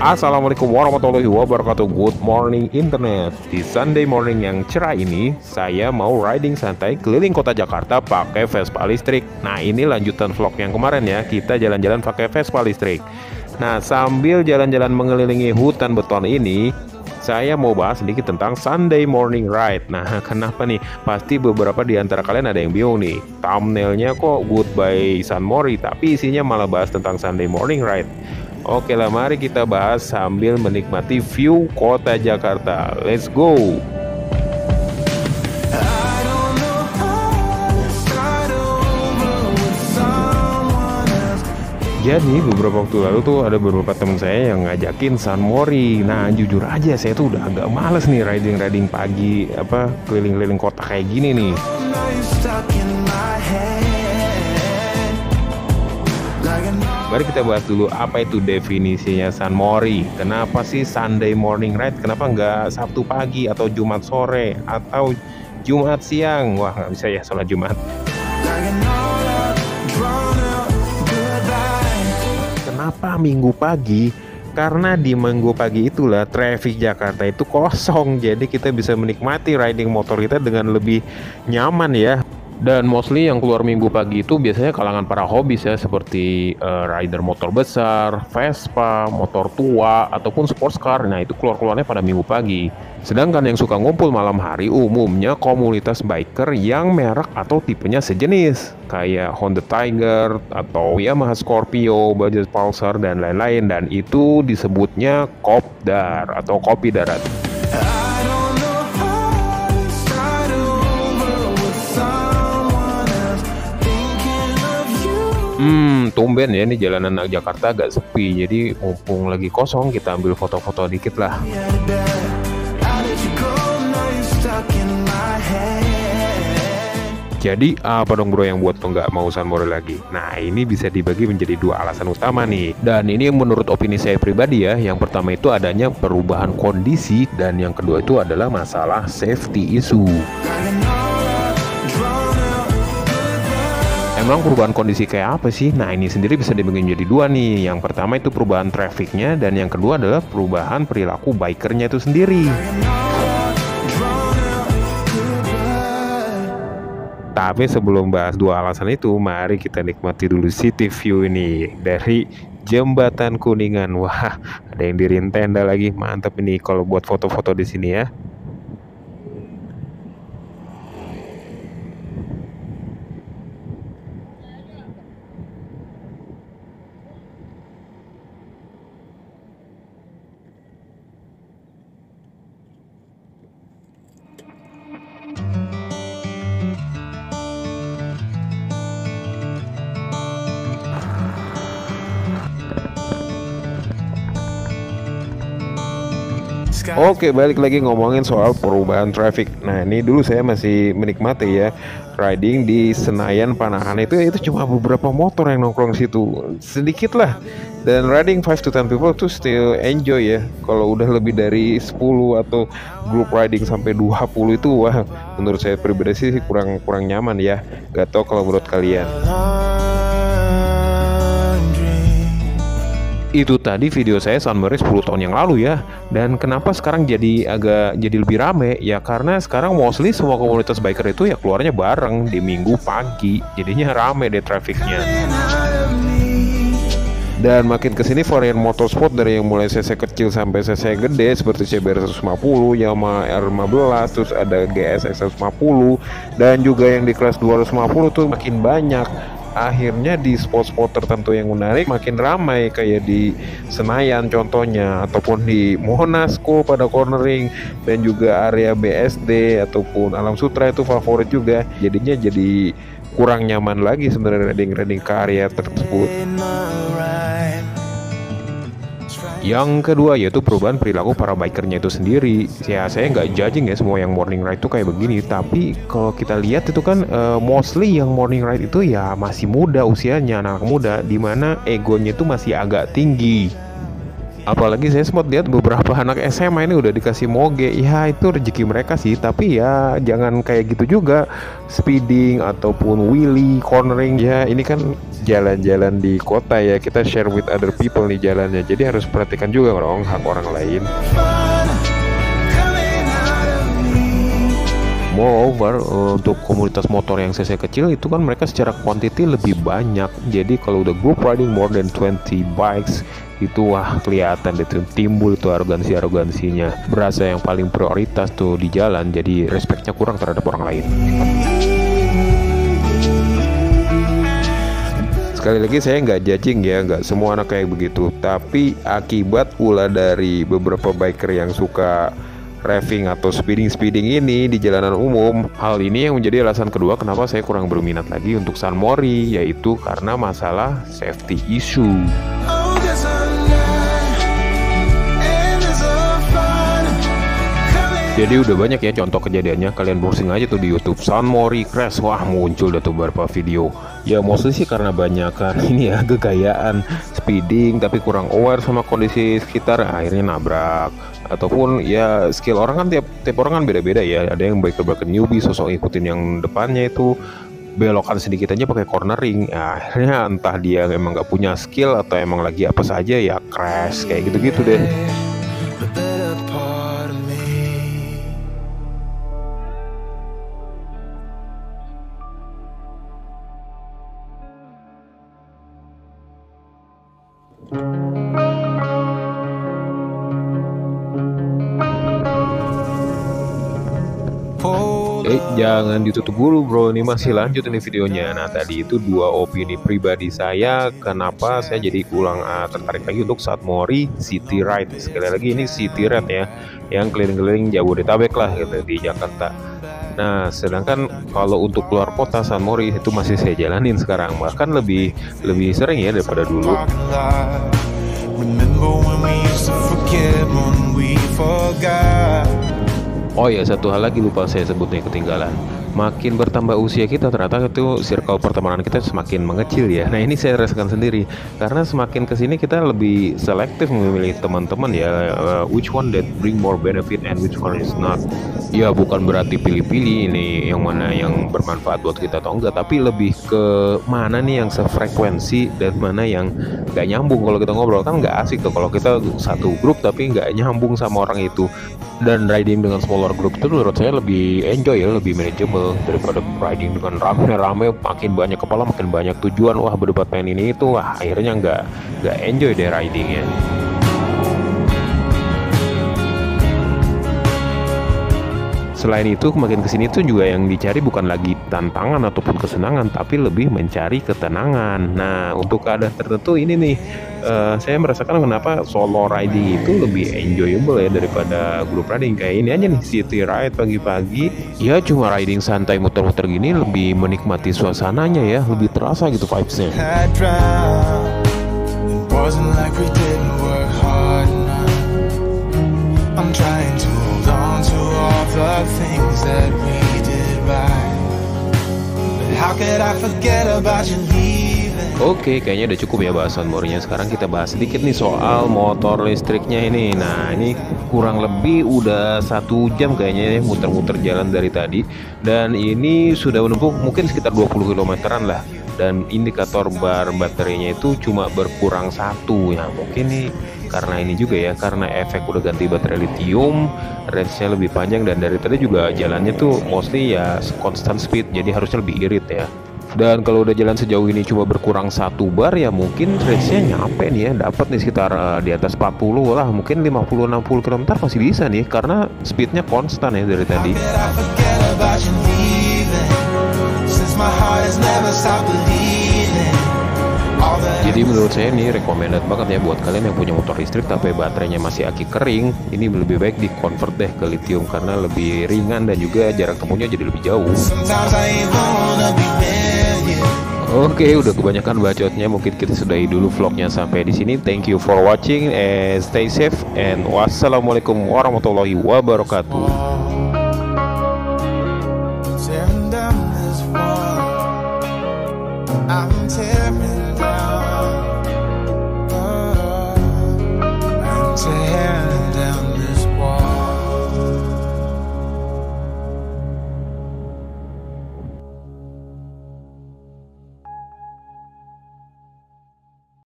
Assalamualaikum warahmatullahi wabarakatuh. Good morning internet. Di Sunday morning yang cerah ini, saya mau riding santai keliling kota Jakarta pakai Vespa listrik. Nah, ini lanjutan vlog yang kemarin ya, kita jalan-jalan pakai Vespa listrik. Nah, sambil jalan-jalan mengelilingi hutan beton ini, saya mau bahas sedikit tentang Sunday morning ride. Nah, kenapa nih? Pasti beberapa di antara kalian ada yang bingung nih. Thumbnailnya kok Goodbye San Mori, tapi isinya malah bahas tentang Sunday morning ride. Oke lah, mari kita bahas sambil menikmati view kota Jakarta. Let's go! Jadi beberapa waktu lalu tuh ada beberapa teman saya yang ngajakin San Mori. Nah, jujur aja saya tuh udah agak males nih riding pagi, keliling-keliling kota kayak gini nih. Mari kita bahas dulu apa itu definisinya San Mori. Kenapa sih Sunday morning ride? Kenapa nggak Sabtu pagi atau Jumat sore atau Jumat siang? Wah, nggak bisa ya sholat Jumat. Kenapa Minggu pagi? Karena di Minggu pagi itulah traffic Jakarta itu kosong. Jadi kita bisa menikmati riding motor kita dengan lebih nyaman ya. Dan mostly yang keluar Minggu pagi itu biasanya kalangan para hobis ya, seperti rider motor besar, Vespa, motor tua, ataupun sports car. Nah, itu keluarnya pada Minggu pagi. Sedangkan yang suka ngumpul malam hari umumnya komunitas biker yang merek atau tipenya sejenis, kayak Honda Tiger atau Yamaha Scorpio, Bajaj Pulsar, dan lain-lain. Dan itu disebutnya kopdar atau kopi darat. Tumben ya, ini jalanan Jakarta agak sepi. Jadi mumpung lagi kosong, kita ambil foto-foto dikit lah. Jadi apa dong bro yang buat lo nggak mau San Mori lagi? Nah, ini bisa dibagi menjadi dua alasan utama nih. Dan ini menurut opini saya pribadi ya. Yang pertama itu adanya perubahan kondisi, dan yang kedua itu adalah masalah safety issue. Emang perubahan kondisi kayak apa sih? Nah, ini sendiri bisa dibagi menjadi dua nih. Yang pertama itu perubahan trafficnya, dan yang kedua adalah perubahan perilaku bikernya itu sendiri. Tapi sebelum bahas dua alasan itu, mari kita nikmati dulu city view ini dari Jembatan Kuningan. Wah, ada yang diriin tenda lagi, mantap ini kalau buat foto-foto di sini ya. Oke, balik lagi ngomongin soal perubahan traffic. Nah, ini dulu saya masih menikmati ya riding di Senayan Panahan itu cuma beberapa motor yang nongkrong situ, sedikit lah. Dan riding 5 to 10 people tuh still enjoy ya. Kalau udah lebih dari 10 atau group riding sampai 20 itu wah, menurut saya pribadi sih kurang nyaman ya. Gak tau kalau menurut kalian. Itu tadi video saya San Mori 10 tahun yang lalu ya. Dan kenapa sekarang jadi lebih rame? Ya karena sekarang mostly semua komunitas biker itu ya keluarnya bareng di Minggu pagi. Jadinya rame deh trafficnya. Dan makin kesini varian motorsport dari yang mulai cc kecil sampai cc gede seperti CBR 150, Yamaha R15, terus ada GSX 150, dan juga yang di kelas 250 tuh makin banyak. Akhirnya di spot-spot tertentu yang menarik makin ramai, kayak di Senayan contohnya, ataupun di Monasco pada cornering, dan juga area BSD ataupun Alam Sutra itu favorit juga. Jadinya jadi kurang nyaman lagi sebenarnya riding ke area tersebut. Yang kedua yaitu perubahan perilaku para bikernya itu sendiri. Ya saya nggak judging ya semua yang morning ride itu kayak begini, tapi kalau kita lihat itu kan mostly yang morning ride itu ya masih muda usianya, anak muda, dimana egonya itu masih agak tinggi. Apalagi saya sempat lihat beberapa anak SMA ini udah dikasih moge. Ya itu rezeki mereka sih, tapi ya jangan kayak gitu juga. Speeding ataupun wheelie, cornering, ya ini kan jalan-jalan di kota ya, kita share with other people nih jalannya. Jadi harus perhatikan juga dong hak orang lain. Moreover, untuk komunitas motor yang cc kecil itu kan mereka secara quantity lebih banyak. Jadi kalau udah group riding more than 20 bikes itu wah kelihatan itu timbul itu arogansinya. Berasa yang paling prioritas tuh di jalan, jadi respectnya kurang terhadap orang lain. Sekali lagi saya nggak judging ya, nggak semua anak kayak begitu. Tapi akibat pula dari beberapa biker yang suka revving atau speeding ini di jalanan umum, hal ini yang menjadi alasan kedua kenapa saya kurang berminat lagi untuk San Mori, yaitu karena masalah safety issue. Jadi udah banyak ya contoh kejadiannya, kalian browsing aja tuh di YouTube San Mori crash, wah muncul dah tuh beberapa video. Ya mostly sih karena banyak kan ini ya kegayaan speeding tapi kurang aware sama kondisi sekitar, akhirnya nabrak. Ataupun ya skill orang kan tiap orang kan beda-beda ya, ada yang biker newbie sosok ikutin yang depannya itu belokan sedikit aja pakai cornering, ya, akhirnya entah dia emang nggak punya skill atau emang lagi apa saja ya crash kayak gitu-gitu deh. Jangan ditutup dulu bro, ini masih lanjut ini videonya. Nah tadi itu dua opini pribadi saya kenapa saya jadi tertarik lagi untuk San Mori City Ride. Sekali lagi ini City Ride ya, yang keliling-keliling Jabodetabek lah gitu di Jakarta. Nah sedangkan kalau untuk keluar kota San Mori itu masih saya jalanin sekarang, bahkan lebih sering ya daripada dulu. Oh ya, satu hal lagi lupa saya sebutnya ketinggalan. Makin bertambah usia kita, ternyata itu circle pertemanan kita semakin mengecil ya. Nah ini saya rasakan sendiri, karena semakin kesini kita lebih selektif memilih teman-teman ya, which one that bring more benefit and which one is not. Ya bukan berarti pilih-pilih ini yang mana yang bermanfaat buat kita atau enggak, tapi lebih ke mana nih yang sefrekuensi dan mana yang nggak nyambung. Kalau kita ngobrol kan nggak asik tuh kalau kita satu grup tapi nggak nyambung sama orang itu. Dan riding dengan smaller group itu menurut saya lebih enjoy ya, lebih manageable daripada riding dengan rame-rame, makin banyak kepala makin banyak tujuan, wah berdebat pengen ini itu, wah akhirnya nggak enjoy deh ridingnya. Selain itu makin kesini tuh juga yang dicari bukan lagi tantangan ataupun kesenangan, tapi lebih mencari ketenangan. Nah untuk keadaan tertentu ini nih saya merasakan kenapa solo riding itu lebih enjoyable ya daripada group riding. Kayak ini aja nih, city ride pagi-pagi ya, cuma riding santai muter-muter gini lebih menikmati suasananya ya, lebih terasa gitu vibesnya. Oke, kayaknya udah cukup ya bahas San Mori-nya. Sekarang kita bahas sedikit nih soal motor listriknya ini. Nah, ini kurang lebih udah 1 jam kayaknya ya muter-muter jalan dari tadi. Dan ini sudah menempuh mungkin sekitar 20 kilometeran lah. Dan indikator bar baterainya itu cuma berkurang 1 ya. Mungkin nih karena ini juga ya, karena efek udah ganti baterai lithium, range-nya lebih panjang, dan dari tadi juga jalannya tuh mostly ya constant speed, jadi harusnya lebih irit ya. Dan kalau udah jalan sejauh ini cuma berkurang 1 bar ya mungkin range-nya nyampe nih ya, dapat nih sekitar di atas 40 lah, mungkin 50-60 km masih bisa nih karena speednya konstan ya dari tadi. Jadi menurut saya ini recommended banget ya buat kalian yang punya motor listrik tapi baterainya masih aki kering. Ini lebih baik di convert deh ke lithium karena lebih ringan dan juga jarak tempuhnya jadi lebih jauh. Oke, udah kebanyakan bacotnya, mungkin kita sudahi dulu vlognya sampai di sini. Thank you for watching and stay safe and wassalamualaikum warahmatullahi wabarakatuh. I'm tearing